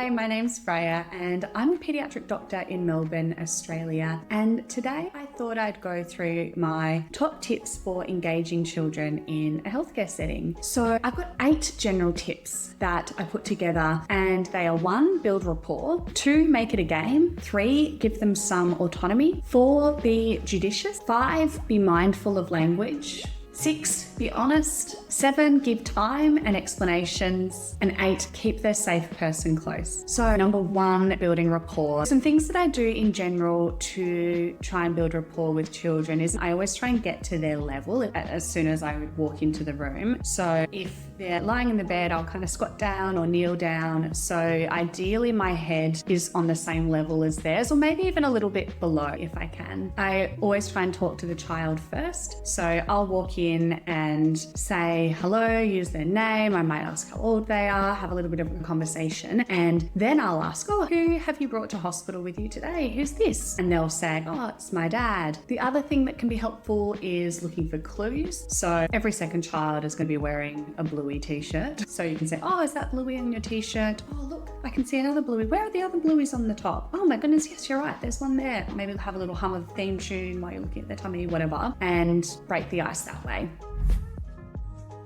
Hi, my name's Freya and I'm a paediatric doctor in Melbourne, Australia. And today I thought I'd go through my top tips for engaging children in a healthcare setting. So I've got 8 general tips that I put together, and they are 1, build rapport, 2, make it a game, 3, give them some autonomy, 4, be judicious, 5, be mindful of language, 6, be honest, 7, give time and explanations, and 8, keep their safe person close. So number 1, building rapport. Some things that I do in general to try and build rapport with children is I always try and get to their level as soon as I walk into the room. So if they're lying in the bed, I'll kind of squat down or kneel down. So ideally my head is on the same level as theirs, or maybe even a little bit below if I can. I always try and talk to the child first. So I'll walk in and say hello, use their name. I might ask how old they are, have a little bit of a conversation, and then I'll ask, who have you brought to hospital with you today? Who's this? And they'll say, it's my dad. The other thing that can be helpful is looking for clues. So every second child is going to be wearing a bluey t-shirt. So you can say, is that bluey in your t-shirt? Look, I can see another bluey. Where are the other blueys on the top? Oh my goodness, yes, you're right. There's one there. Maybe have a little hum of the theme tune while you're looking at their tummy, whatever, and break the ice that way.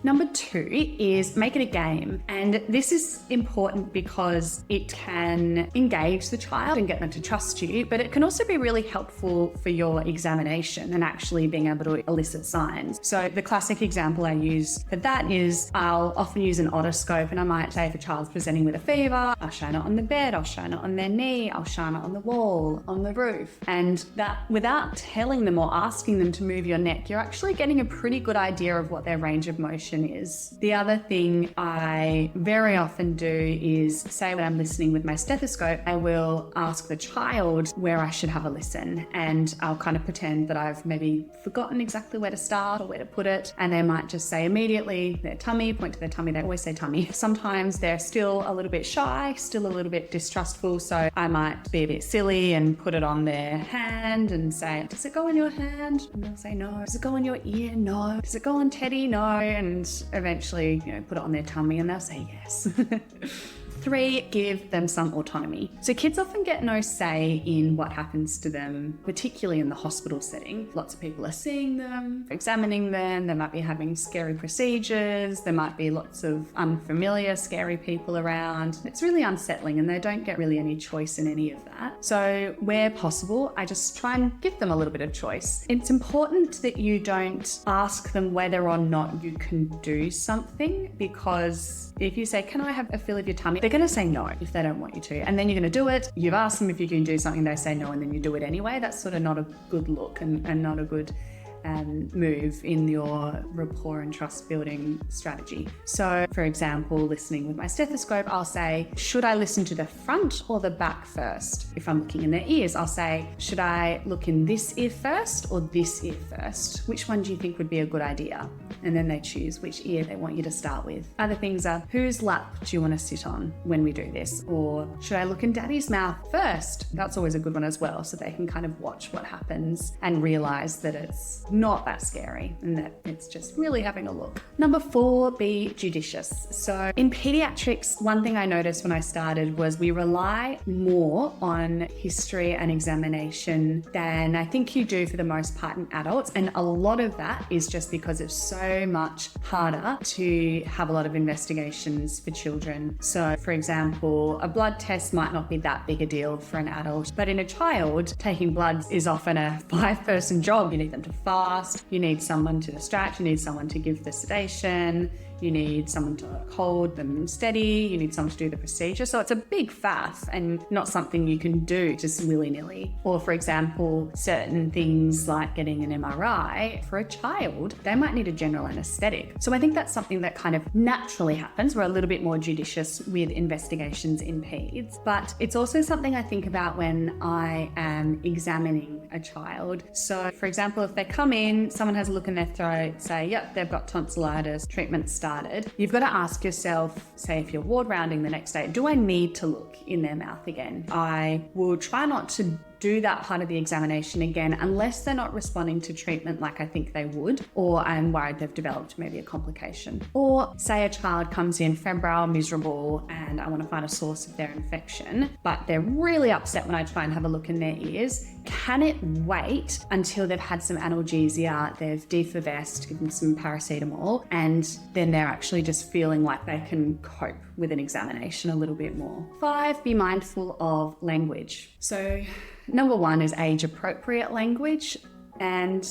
Number 2 is make it a game. And this is important because it can engage the child and get them to trust you, but it can also be really helpful for your examination and actually being able to elicit signs. So the classic example I use for that is I'll often use an otoscope, and I might say if a child's presenting with a fever, I'll shine it on the bed, I'll shine it on their knee, I'll shine it on the wall, on the roof. And that, without telling them or asking them to move your neck, you're actually getting a pretty good idea of what their range of motion is. The other thing I very often do is say when I'm listening with my stethoscope, I will ask the child where I should have a listen, and I'll kind of pretend that I've maybe forgotten exactly where to start or where to put it, and they might just say immediately their tummy, point to their tummy. They always say tummy. Sometimes they're still a little bit shy, still a little bit distrustful, so I might be a bit silly and put it on their hand and say, does it go on your hand? And they'll say no. Does it go on your ear? No. Does it go on Teddy? No. And eventually, put it on their tummy and they'll say yes. 3, give them some autonomy. So kids often get no say in what happens to them, particularly in the hospital setting. Lots of people are seeing them, examining them. They might be having scary procedures. There might be lots of unfamiliar, scary people around. It's really unsettling, and they don't get really any choice in any of that. So where possible, I just try and give them a little bit of choice. It's important that you don't ask them whether or not you can do something, because if you say, can I have a feel of your tummy? They're going to say no if they don't want you to. And then you're going to do it. You've asked them if you can do something, they say no, and then you do it anyway. That's sort of not a good look and not a good move in your rapport and trust building strategy. So for example, listening with my stethoscope, I'll say, should I listen to the front or the back first? If I'm looking in their ears, I'll say, should I look in this ear first or this ear first? Which one do you think would be a good idea? And then they choose which ear they want you to start with. Other things are, whose lap do you want to sit on when we do this? Or should I look in daddy's mouth first? That's always a good one as well, so they can kind of watch what happens and realize that it's not that scary and that it's just really having a look. Number 4, be judicious. So in pediatrics, one thing I noticed when I started was we rely more on history and examination than I think you do for the most part in adults. And a lot of that is just because it's so much harder to have a lot of investigations for children. So for example, a blood test might not be that big a deal for an adult, but in a child, taking blood is often a 5-person job. You need them to fast, you need someone to distract, you need someone to give the sedation, you need someone to hold them steady, you need someone to do the procedure. So it's a big faff and not something you can do just willy-nilly. Or for example, certain things like getting an MRI for a child, they might need a general anesthetic. So I think that's something that kind of naturally happens. We're a little bit more judicious with investigations in peds, but it's also something I think about when I am examining a child. So for example, if they come in, someone has a look in their throat, say, yep, they've got tonsillitis, treatment started. You've got to ask yourself, say if you're ward rounding the next day, do I need to look in their mouth again? I will try not to do that part of the examination again, unless they're not responding to treatment like I think they would, or I'm worried they've developed maybe a complication. Or say a child comes in febrile, miserable, and I want to find a source of their infection, but they're really upset when I try and have a look in their ears. Can it wait until they've had some analgesia, they've defibessed, give them some paracetamol, and then they're actually just feeling like they can cope with an examination a little bit more? 5, be mindful of language. So number 1 is age-appropriate language, and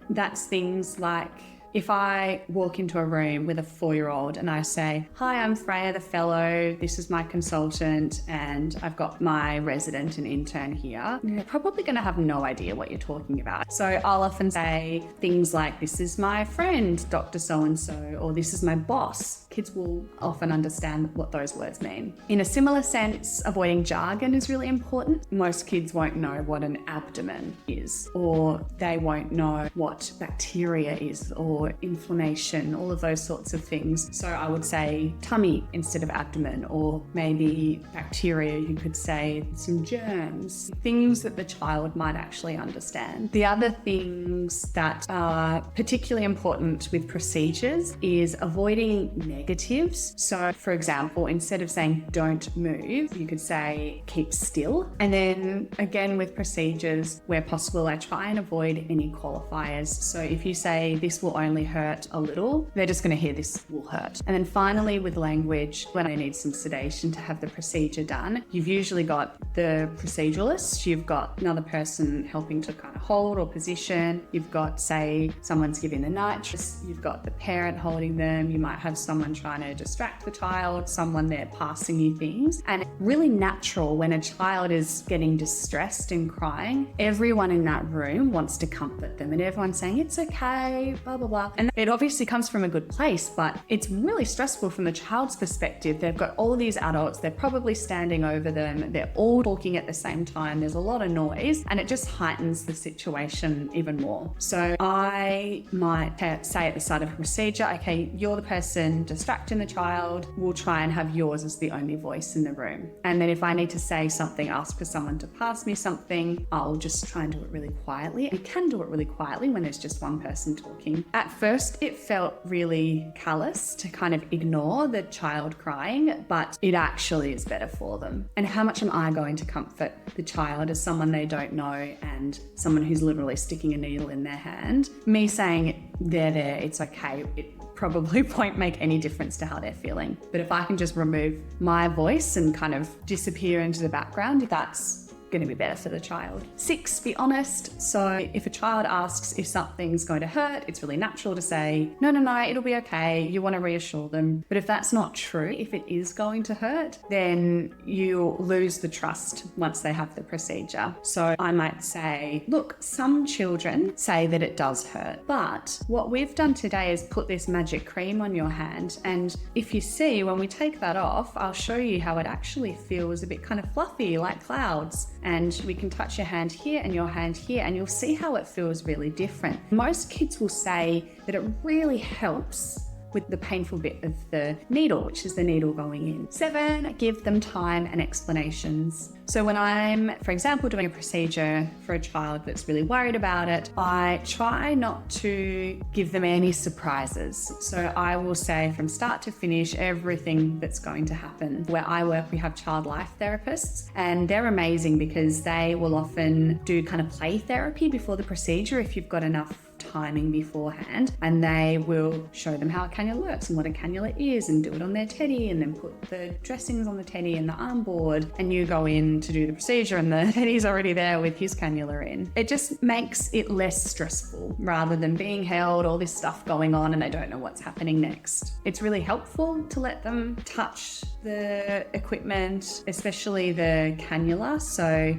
that's things like if I walk into a room with a 4-year-old and I say, "Hi, I'm Freya the Fellow, this is my consultant, and I've got my resident and intern here," they're probably going to have no idea what you're talking about. So I'll often say things like, "This is my friend, Dr. So-and-so," or "This is my boss." Kids will often understand what those words mean. In a similar sense, avoiding jargon is really important. Most kids won't know what an abdomen is, or they won't know what bacteria is, or inflammation, all of those sorts of things. So I would say tummy instead of abdomen, or maybe bacteria, you could say some germs, things that the child might actually understand. The other things that are particularly important with procedures is avoiding negatives. So for example, instead of saying "don't move," you could say "keep still." And then again with procedures, where possible, I try and avoid any qualifiers. So if you say "this will only hurt a little," they're just going to hear "this will hurt." And then finally with language, when I need some sedation to have the procedure done, you've usually got the proceduralist, you've got another person helping to kind of hold or position, you've got, say, someone's giving the nitrous, you've got the parent holding them, you might have someone trying to distract the child, someone there passing you things. And it's really natural when a child is getting distressed and crying, everyone in that room wants to comfort them and everyone's saying "it's okay," blah, blah, blah. And it obviously comes from a good place, but it's really stressful from the child's perspective. They've got all of these adults, they're probably standing over them, they're all talking at the same time, there's a lot of noise, and it just heightens the situation even more. So I might say at the start of a procedure, "Okay, you're the person distracting the child, we'll try and have yours as the only voice in the room." And then if I need to say something, ask for someone to pass me something, I'll just try and do it really quietly. You can do it really quietly when there's just one person talking. At first, it felt really callous to kind of ignore the child crying, but it actually is better for them. And how much am I going to comfort the child as someone they don't know and someone who's literally sticking a needle in their hand? Me saying "they're there, it's okay," it probably won't make any difference to how they're feeling. But if I can just remove my voice and kind of disappear into the background, that's going to be better for the child. 6, be honest. So if a child asks if something's going to hurt, it's really natural to say, no, it'll be okay. You want to reassure them. But if that's not true, if it is going to hurt, then you lose the trust once they have the procedure. So I might say, "Look, some children say that it does hurt, but what we've done today is put this magic cream on your hand. And if you see, when we take that off, I'll show you how it actually feels a bit kind of fluffy, like clouds. And we can touch your hand here and your hand here, and you'll see how it feels really different." Most kids will say that it really helps with the painful bit of the needle, which is the needle going in. 7, give them time and explanations. So when I'm, for example, doing a procedure for a child that's really worried about it, I try not to give them any surprises. So I will say from start to finish everything that's going to happen. Where I work, we have child life therapists, and they're amazing because they will often do kind of play therapy before the procedure if you've got enough timing beforehand, and they will show them how a cannula works and what a cannula is, and do it on their teddy, and then put the dressings on the teddy and the arm board, and you go in to do the procedure and the teddy's already there with his cannula in. It just makes it less stressful rather than being held, all this stuff going on and they don't know what's happening next. It's really helpful to let them touch the equipment, especially the cannula. So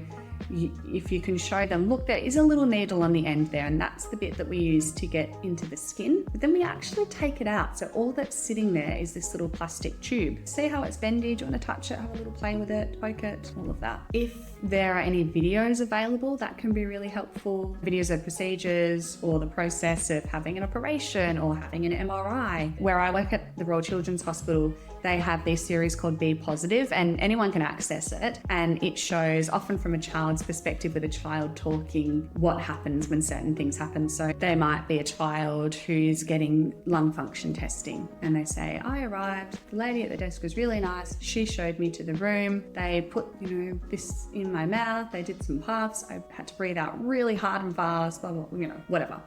if you can show them, look, there is a little needle on the end there, and that's the bit that we use to get into the skin, but then we actually take it out. So all that's sitting there is this little plastic tube. See how it's bendy? Do you want to touch it, have a little play with it, poke it, all of that. If there are any videos available, that can be really helpful. Videos of procedures or the process of having an operation or having an MRI. Where I work at the Royal Children's Hospital, they have this series called Be Positive, and anyone can access it. And it shows, often from a child's perspective, with a child talking what happens when certain things happen. So there might be a child who's getting lung function testing, and they say, I arrived, the lady at the desk was really nice, she showed me to the room, they put, this in my mouth, they did some puffs, I had to breathe out really hard and fast, blah, blah, whatever.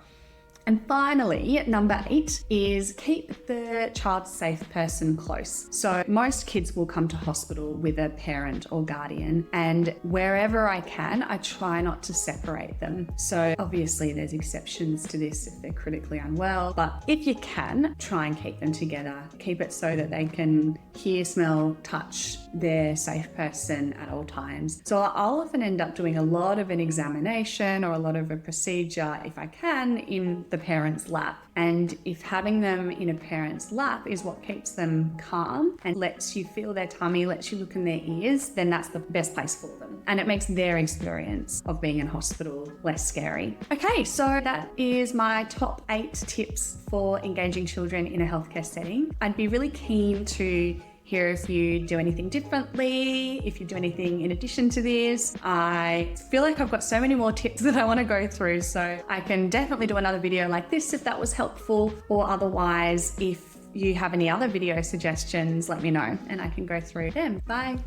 And finally, number 8 is keep the child's safe person close. So most kids will come to hospital with a parent or guardian, and wherever I can, I try not to separate them. So obviously there's exceptions to this if they're critically unwell, but if you can, try and keep them together. Keep it so that they can hear, smell, touch their safe person at all times. So I'll often end up doing a lot of an examination or a lot of a procedure, if I can, in the parent's lap. And if having them in a parent's lap is what keeps them calm and lets you feel their tummy, lets you look in their ears, then that's the best place for them. And it makes their experience of being in hospital less scary. Okay, so that is my top 8 tips for engaging children in a healthcare setting. I'd be really keen to hear if you do anything differently, if you do anything in addition to this. I feel like I've got so many more tips that I want to go through, so I can definitely do another video like this if that was helpful, or otherwise, if you have any other video suggestions, let me know and I can go through them. Bye.